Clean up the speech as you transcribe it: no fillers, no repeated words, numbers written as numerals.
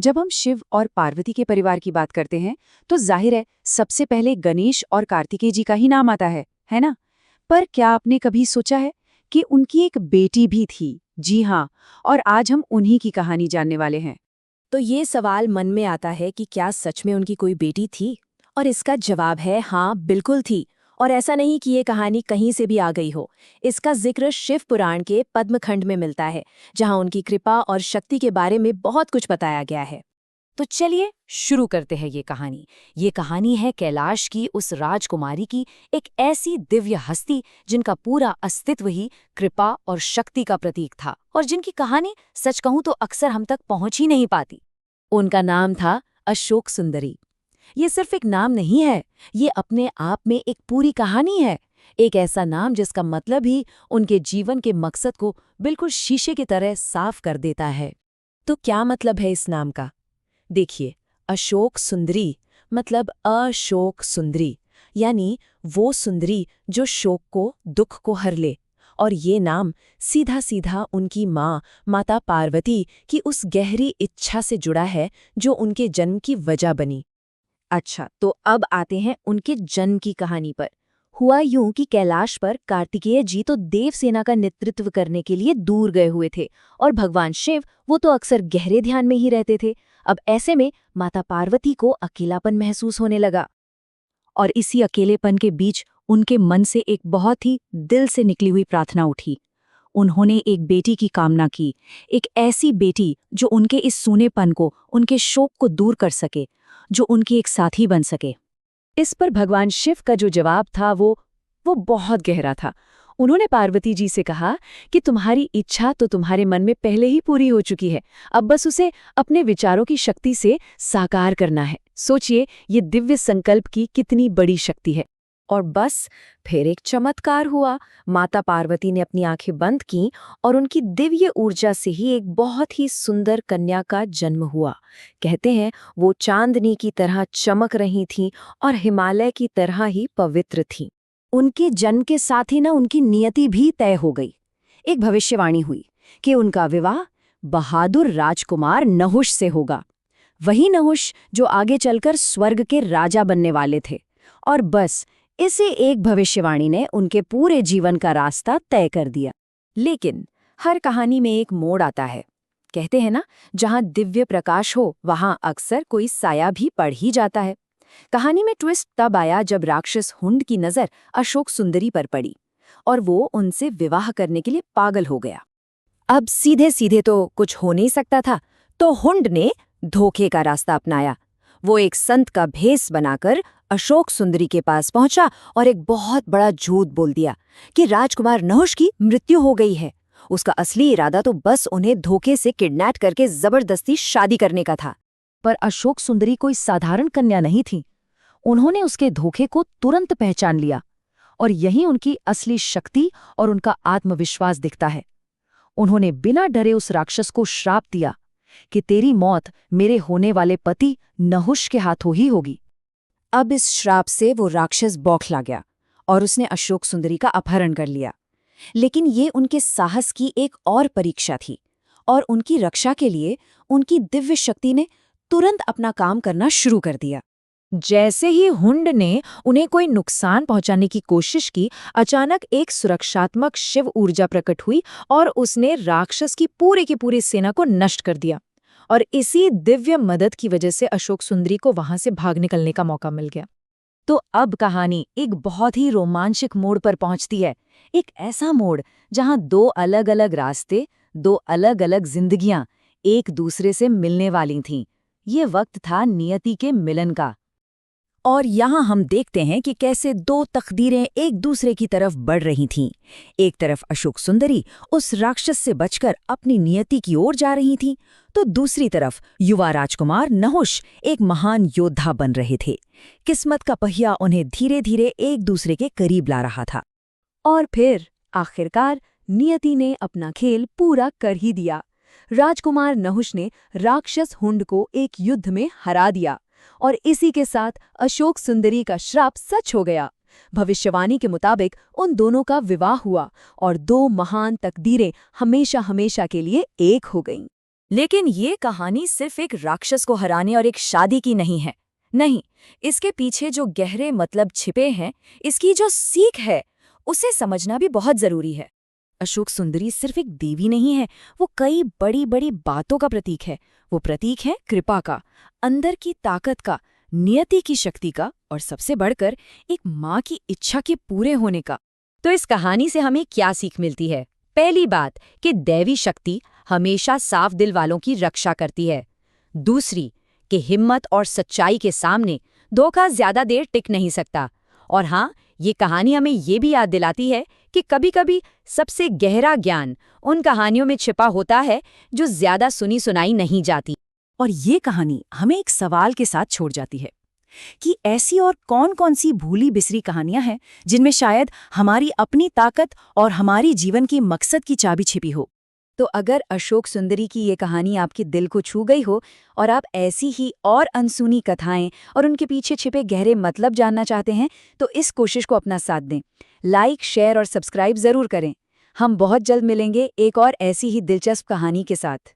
जब हम शिव और पार्वती के परिवार की बात करते हैं तो जाहिर है सबसे पहले गणेश और कार्तिकेय जी का ही नाम आता है ना? पर क्या आपने कभी सोचा है कि उनकी एक बेटी भी थी? जी हाँ, और आज हम उन्हीं की कहानी जानने वाले हैं। तो ये सवाल मन में आता है कि क्या सच में उनकी कोई बेटी थी? और इसका जवाब है हाँ, बिल्कुल थी। और ऐसा नहीं कि ये कहानी कहीं से भी आ गई हो। इसका जिक्र शिव पुराण के पद्मखंड में मिलता है, जहाँ उनकी कृपा और शक्ति के बारे में बहुत कुछ बताया गया है। तो चलिए शुरू करते हैं ये कहानी है कैलाश की उस राजकुमारी की, एक ऐसी दिव्य हस्ती जिनका पूरा अस्तित्व ही कृपा और शक्ति का प्रतीक था, और जिनकी कहानी सच कहूं तो अक्सर हम तक पहुंच ही नहीं पाती। उनका नाम था अशोक सुंदरी। ये सिर्फ एक नाम नहीं है, ये अपने आप में एक पूरी कहानी है। एक ऐसा नाम जिसका मतलब ही उनके जीवन के मकसद को बिल्कुल शीशे की तरह साफ कर देता है। तो क्या मतलब है इस नाम का? देखिए, अशोक सुंदरी मतलब अशोक सुंदरी, यानी वो सुंदरी जो शोक को, दुख को हर ले। और ये नाम सीधा सीधा उनकी माँ माता पार्वती की उस गहरी इच्छा से जुड़ा है जो उनके जन्म की वजह बनी। अच्छा, तो अब आते हैं उनके जन्म की कहानी पर। हुआ यूं कि कैलाश पर कार्तिकेय जी तो देवसेना का नेतृत्व करने के लिए दूर गए हुए थे, और भगवान शिव वो तो अक्सर गहरे ध्यान में ही रहते थे। अब ऐसे में माता पार्वती को अकेलापन महसूस होने लगा, और इसी अकेलेपन के बीच उनके मन से एक बहुत ही दिल से निकली हुई प्रार्थना उठी। उन्होंने एक बेटी की कामना की, एक ऐसी बेटी जो उनके इस सूनेपन को, उनके शोक को दूर कर सके, जो उनकी एक साथी बन सके। इस पर भगवान शिव का जो जवाब था वो बहुत गहरा था। उन्होंने पार्वती जी से कहा कि तुम्हारी इच्छा तो तुम्हारे मन में पहले ही पूरी हो चुकी है, अब बस उसे अपने विचारों की शक्ति से साकार करना है। सोचिए, ये दिव्य संकल्प की कितनी बड़ी शक्ति है। और बस फिर एक चमत्कार हुआ। माता पार्वती ने अपनी आंखें बंद की और उनकी दिव्य ऊर्जा से ही एक बहुत ही सुंदर कन्या का जन्म हुआ। कहते हैं वो चांदनी की तरह चमक रही थीं और हिमालय की तरह ही पवित्र थीं। उनके जन्म के साथ ही उनकी नियति भी तय हो गई। एक भविष्यवाणी हुई कि उनका विवाह बहादुर राजकुमार नहुष से होगा। वही नहुष जो आगे चलकर स्वर्ग के राजा बनने वाले थे। और बस इसी एक भविष्यवाणी ने उनके पूरे जीवन का रास्ता तय कर दिया। लेकिन हर कहानी में एक मोड़ आता है। कहते हैं ना, जहां दिव्य प्रकाश हो वहां अक्सर कोई साया भी पड़ ही जाता है। कहानी में ट्विस्ट तब आया जब राक्षस हुंड की नजर अशोक सुंदरी पर पड़ी और वो उनसे विवाह करने के लिए पागल हो गया। अब सीधे सीधे तो कुछ हो नहीं सकता था, तो हुंड ने धोखे का रास्ता अपनाया। वो एक संत का भेष बनाकर अशोक सुंदरी के पास पहुंचा और एक बहुत बड़ा झूठ बोल दिया कि राजकुमार नहुष की मृत्यु हो गई है। उसका असली इरादा तो बस उन्हें धोखे से किडनैप करके जबरदस्ती शादी करने का था। पर अशोक सुंदरी कोई साधारण कन्या नहीं थी। उन्होंने उसके धोखे को तुरंत पहचान लिया, और यही उनकी असली शक्ति और उनका आत्मविश्वास दिखता है। उन्होंने बिना डरे उस राक्षस को श्राप दिया कि तेरी मौत मेरे होने वाले पति नहुष के हाथों ही होगी। अब इस श्राप से वो राक्षस बौखला गया और उसने अशोक सुंदरी का अपहरण कर लिया। लेकिन ये उनके साहस की एक और परीक्षा थी, और उनकी रक्षा के लिए उनकी दिव्य शक्ति ने तुरंत अपना काम करना शुरू कर दिया। जैसे ही हुंड ने उन्हें कोई नुकसान पहुंचाने की कोशिश की, अचानक एक सुरक्षात्मक शिव ऊर्जा प्रकट हुई और उसने राक्षस की पूरी सेना को नष्ट कर दिया। और इसी दिव्य मदद की वजह से अशोक सुंदरी को वहां से भाग निकलने का मौका मिल गया। तो अब कहानी एक बहुत ही रोमांचक मोड़ पर पहुंचती है। एक ऐसा मोड़ जहां दो अलग अलग रास्ते, दो अलग अलग जिंदगियां एक दूसरे से मिलने वाली थीं। ये वक्त था नियति के मिलन का। और यहाँ हम देखते हैं कि कैसे दो तकदीरें एक दूसरे की तरफ बढ़ रही थीं। एक तरफ अशोक सुंदरी उस राक्षस से बचकर अपनी नियति की ओर जा रही थीं, तो दूसरी तरफ युवा राजकुमार नहुष एक महान योद्धा बन रहे थे। किस्मत का पहिया उन्हें धीरे धीरे एक दूसरे के करीब ला रहा था। और फिर आखिरकार नियति ने अपना खेल पूरा कर ही दिया। राजकुमार नहुष ने राक्षस हुंड को एक युद्ध में हरा दिया, और इसी के साथ अशोक सुंदरी का श्राप सच हो गया। भविष्यवाणी के मुताबिक उन दोनों का विवाह हुआ और दो महान तकदीरें हमेशा हमेशा के लिए एक हो गईं। लेकिन ये कहानी सिर्फ एक राक्षस को हराने और एक शादी की नहीं है। नहीं, इसके पीछे जो गहरे मतलब छिपे हैं, इसकी जो सीख है, उसे समझना भी बहुत जरूरी है। अशोक सुंदरी सिर्फ एक देवी नहीं है, वो कई बड़ी बड़ी बातों का प्रतीक है। वो प्रतीक है कृपा का, अंदर की ताकत का, नियति की शक्ति का, और सबसे बढ़कर एक माँ की इच्छा के पूरे होने का। तो इस कहानी से हमें क्या सीख मिलती है? पहली बात कि दैवी शक्ति हमेशा साफ दिल वालों की रक्षा करती है। दूसरी कि हिम्मत और सच्चाई के सामने धोखा ज्यादा देर टिक नहीं सकता। और हाँ, ये कहानी हमें ये भी याद दिलाती है कि कभी-कभी सबसे गहरा ज्ञान उन कहानियों में छिपा होता है जो ज्यादा सुनी सुनाई नहीं जाती। और ये कहानी हमें एक सवाल के साथ छोड़ जाती है कि ऐसी और कौन-कौन सी भूली बिसरी कहानियां हैं जिनमें शायद हमारी अपनी ताकत और हमारी जीवन की मकसद की चाबी छिपी हो। तो अगर अशोक सुंदरी की ये कहानी आपके दिल को छू गई हो और आप ऐसी ही और अनसुनी कथाएं और उनके पीछे छिपे गहरे मतलब जानना चाहते हैं, तो इस कोशिश को अपना साथ दें। लाइक, शेयर और सब्सक्राइब जरूर करें। हम बहुत जल्द मिलेंगे एक और ऐसी ही दिलचस्प कहानी के साथ।